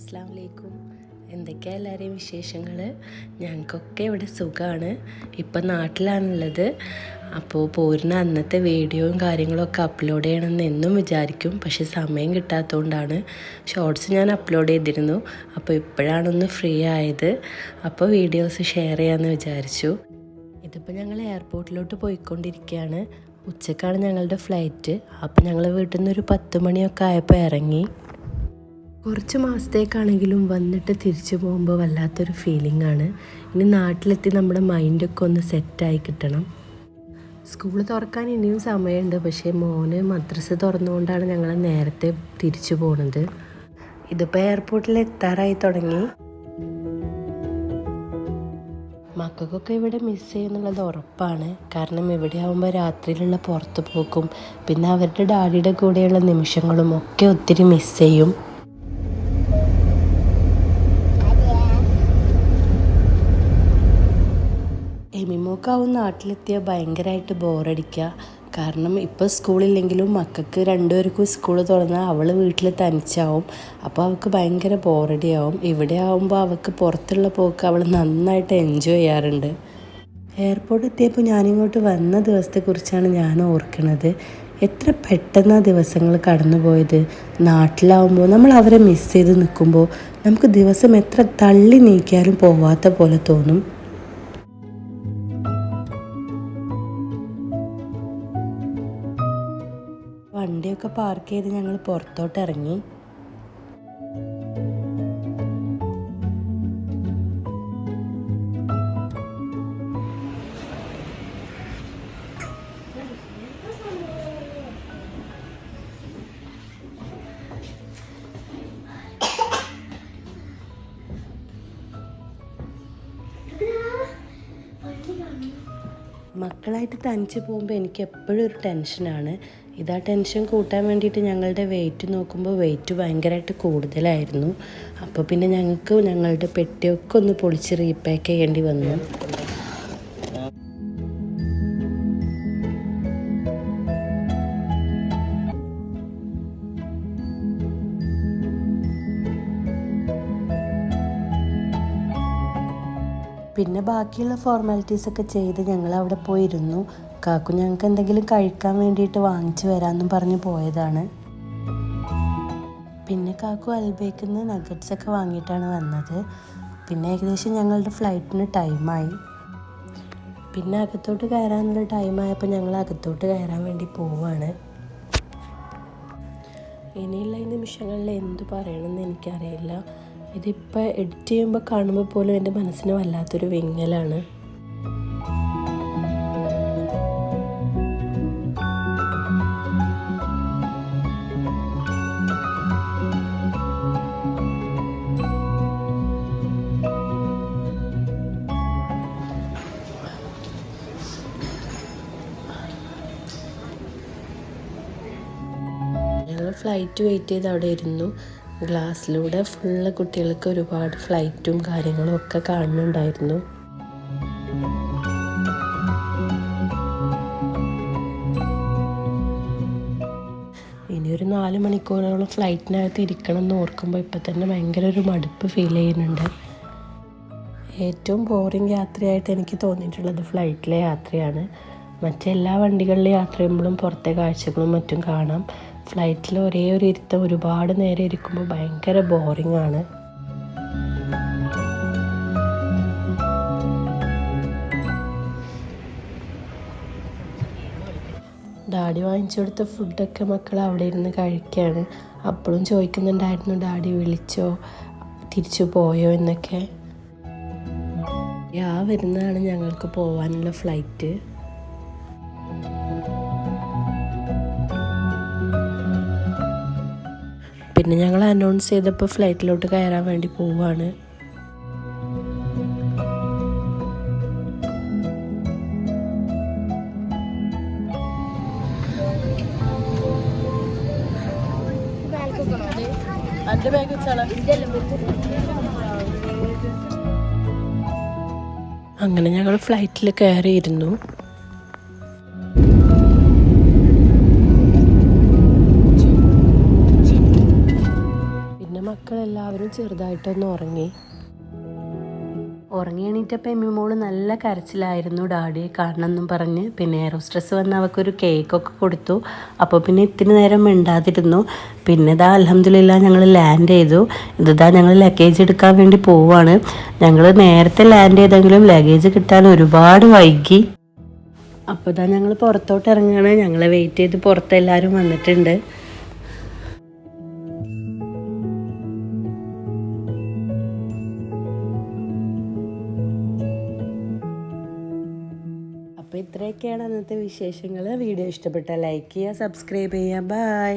അസ്സലാമു അലൈക്കും. എന്തൊക്കെയാണ് എല്ലാവരെയും വിശേഷങ്ങൾ? ഞങ്ങൾക്കൊക്കെ ഇവിടെ സുഖമാണ്. ഇപ്പം നാട്ടിലാണുള്ളത്. അപ്പോൾ പോരുന്ന അന്നത്തെ വീഡിയോയും കാര്യങ്ങളൊക്കെ അപ്ലോഡ് ചെയ്യണമെന്ന് എന്നും വിചാരിക്കും, പക്ഷേ സമയം കിട്ടാത്തതുകൊണ്ടാണ്. ഷോർട്സ് ഞാൻ അപ്ലോഡ് ചെയ്തിരുന്നു, അപ്പോൾ ഇപ്പോഴാണൊന്ന് ഫ്രീ ആയത്. അപ്പോൾ വീഡിയോസ് ഷെയർ ചെയ്യാമെന്ന് വിചാരിച്ചു. ഇതിപ്പോൾ ഞങ്ങൾ എയർപോർട്ടിലോട്ട് പോയിക്കൊണ്ടിരിക്കുകയാണ്. ഉച്ചക്കാണ് ഞങ്ങളുടെ ഫ്ലൈറ്റ്. അപ്പോൾ ഞങ്ങൾ വീട്ടിൽ നിന്ന് ഒരു 10 മണിയൊക്കെ ആയപ്പോൾ ഇറങ്ങി. കുറച്ച് മാസത്തേക്കാണെങ്കിലും വന്നിട്ട് തിരിച്ചു പോകുമ്പോൾ വല്ലാത്തൊരു ഫീലിംഗ് ആണ്. ഇനി നാട്ടിലെത്തി നമ്മുടെ മൈൻഡൊക്കെ ഒന്ന് സെറ്റായി കിട്ടണം. സ്കൂൾ തുറക്കാൻ ഇനിയും സമയമുണ്ട്, പക്ഷേ മോന് മദ്രസ തുറന്നുകൊണ്ടാണ് ഞങ്ങൾ നേരത്തെ തിരിച്ചു പോകുന്നത്. ഇതിപ്പോൾ എയർപോർട്ടിൽ എത്താറായി തുടങ്ങി. മക്കൾക്കൊക്കെ ഇവിടെ മിസ് ചെയ്യുന്നുള്ളത് ഉറപ്പാണ്. കാരണം ഇവിടെ ആകുമ്പോൾ രാത്രിയിലുള്ള പുറത്ത് പോക്കും പിന്നെ അവരുടെ ഡാഡിയുടെ കൂടെയുള്ള നിമിഷങ്ങളും ഒക്കെ ഒത്തിരി മിസ് ചെയ്യും. എമിമോക്കാവും നാട്ടിലെത്തിയ ഭയങ്കരമായിട്ട് ബോറടിക്കുക. കാരണം ഇപ്പോൾ സ്കൂളില്ലെങ്കിലും മക്കൾക്ക് രണ്ടുപേർക്കും സ്കൂൾ തുറന്നാൽ അവൾ വീട്ടിൽ തനിച്ചാവും. അപ്പോൾ അവൾക്ക് ഭയങ്കര ബോറടിയാവും. ഇവിടെ ആവുമ്പോൾ അവൾക്ക് പുറത്തുള്ള പോക്ക് അവൾ നന്നായിട്ട് എൻജോയ് ചെയ്യാറുണ്ട്. എയർപോർട്ട് എത്തിയപ്പോൾ ഞാനിങ്ങോട്ട് വന്ന ദിവസത്തെക്കുറിച്ചാണ് ഞാൻ ഓർക്കുന്നത്. എത്ര പെട്ടെന്ന് ആ ദിവസങ്ങൾ കടന്നു പോയത്. നാട്ടിലാവുമ്പോൾ നമ്മൾ അവരെ മിസ് ചെയ്ത് നിൽക്കുമ്പോൾ നമുക്ക് ദിവസം എത്ര തള്ളി നീക്കിയാലും പോവാത്ത പോലെ തോന്നും. വണ്ടിയൊക്കെ പാർക്ക് ചെയ്ത് ഞങ്ങൾ പുറത്തോട്ട് ഇറങ്ങി. മക്കളായിട്ട് തനിച്ച് പോകുമ്പോൾ എനിക്ക് എപ്പോഴും ഒരു ടെൻഷനാണ്. ഇതാ ടെൻഷൻ കൂട്ടാൻ വേണ്ടിയിട്ട് ഞങ്ങളുടെ വെയിറ്റ് നോക്കുമ്പോൾ വെയിറ്റ് ഭയങ്കരമായിട്ട് കൂടുതലായിരുന്നു. അപ്പോൾ പിന്നെ ഞങ്ങൾക്ക് ഞങ്ങളുടെ പെട്ടിയൊക്കെ ഒന്ന് പൊളിച്ച് റീപാക്ക് ചെയ്യേണ്ടി വന്നു. പിന്നെ ബാക്കിയുള്ള ഫോർമാലിറ്റീസൊക്കെ ചെയ്ത് ഞങ്ങൾ അവിടെ പോയിരുന്നു. കാക്കു ഞങ്ങൾക്ക് എന്തെങ്കിലും കഴിക്കാൻ വേണ്ടിയിട്ട് വാങ്ങിച്ചു വരാമെന്നും പറഞ്ഞ് പോയതാണ്. പിന്നെ കാക്കു അൽബേക്കിൽ നിന്ന് നഗറ്റ്സൊക്കെ വാങ്ങിയിട്ടാണ് വന്നത്. പിന്നെ ഏകദേശം ഞങ്ങളുടെ ഫ്ലൈറ്റിന് ടൈമായി. പിന്നെ അകത്തോട്ട് കയറാനുള്ള ടൈമായപ്പോൾ ഞങ്ങൾ അകത്തോട്ട് കയറാൻ വേണ്ടി പോവുകയാണ്. ഇനിയുള്ള ഈ നിമിഷങ്ങളിൽ എന്തു പറയണമെന്ന് എനിക്കറിയില്ല. ഇതിപ്പോൾ എഡിറ്റ് ചെയ്യുമ്പോൾ കാണുമ്പോൾ പോലും എൻ്റെ മനസ്സിന് വല്ലാത്തൊരു വിങ്ങലാണ്. ഞങ്ങൾ ഫ്ലൈറ്റ് വെയിറ്റ് ചെയ്ത് അവിടെ ഇരുന്നു. ഗ്ലാസ്സിലൂടെ ഫുള്ള് കുട്ടികൾക്ക് ഒരുപാട് ഫ്ലൈറ്റും കാര്യങ്ങളും ഒക്കെ കാണുന്നുണ്ടായിരുന്നു. ഇനിയൊരു 4 മണിക്കൂറോളം ഫ്ലൈറ്റിനകത്ത് ഇരിക്കണം എന്ന് ഓർക്കുമ്പോൾ ഇപ്പം തന്നെ ഭയങ്കര ഒരു മടുപ്പ് ഫീൽ ചെയ്യുന്നുണ്ട്. ഏറ്റവും ബോറിങ് യാത്രയായിട്ട് എനിക്ക് തോന്നിയിട്ടുള്ളത് ഫ്ലൈറ്റിലെ യാത്രയാണ്. മറ്റെല്ലാ വണ്ടികളിലെ യാത്ര ചെയ്യുമ്പോഴും പുറത്തെ കാഴ്ചകളും മറ്റും കാണാം. ഫ്ലൈറ്റിൽ ഒരേ ഒരു ഇരുത്തം ഒരുപാട് നേരം ഇരിക്കുമ്പോൾ ഭയങ്കര ബോറിംഗ് ആണ്. ഡാഡി വാങ്ങിച്ചു കൊടുത്ത ഫുഡൊക്കെ മക്കൾ അവിടെ ഇരുന്ന് കഴിക്കുകയാണ്. അപ്പോഴും ചോദിക്കുന്നുണ്ടായിരുന്നു ഡാഡി വിളിച്ചോ തിരിച്ചു പോയോ എന്നൊക്കെ. വരുന്നതാണ് ഞങ്ങൾക്ക് പോകാനുള്ള ഫ്ലൈറ്റ്. പിന്നെ ഞങ്ങൾ അനൗൺസ് ചെയ്തപ്പോൾ ഫ്ലൈറ്റിലോട്ട് കയറാൻ വേണ്ടി പോവുകയാണ്. അങ്ങനെ ഞങ്ങൾ ഫ്ലൈറ്റിൽ കയറിയിരുന്നു. മക്കളെല്ലാവരും ചെറുതായിട്ടൊന്ന് ഉറങ്ങി എണീറ്റപ്പോൾ എമ്മി മോള് നല്ല കരച്ചിലായിരുന്നു ഡാഡിയെ കാണണമെന്നും പറഞ്ഞ്. പിന്നെ എയർ ഹോസ്റ്റസ് വന്ന് അവൾക്കൊരു കേക്കൊക്കെ കൊടുത്തു. അപ്പോൾ പിന്നെ ഇത്തിരി നേരം മിണ്ടാതിരുന്നു. പിന്നെ ഇതാ അൽഹംദുലില്ലാ ഞങ്ങൾ ലാൻഡ് ചെയ്തു. ഇതാ ഞങ്ങൾ ലഗേജ് എടുക്കാൻ വേണ്ടി പോവുകയാണ്. ഞങ്ങൾ നേരത്തെ ലാൻഡ് ചെയ്തെങ്കിലും ലഗേജ് കിട്ടാൻ ഒരുപാട് വൈകി. അപ്പോൾ ഇതാ ഞങ്ങൾ പുറത്തോട്ട് ഇറങ്ങുകയാണ്. ഞങ്ങളെ വെയിറ്റ് ചെയ്ത് പുറത്തെല്ലാവരും വന്നിട്ടുണ്ട്. അപ്പോൾ ഇത്രയൊക്കെയാണ് അന്നത്തെ വിശേഷങ്ങൾ. വീഡിയോ ഇഷ്ടപ്പെട്ടാൽ ലൈക്ക് ചെയ്യുക, സബ്സ്ക്രൈബ് ചെയ്യുക. ബൈ.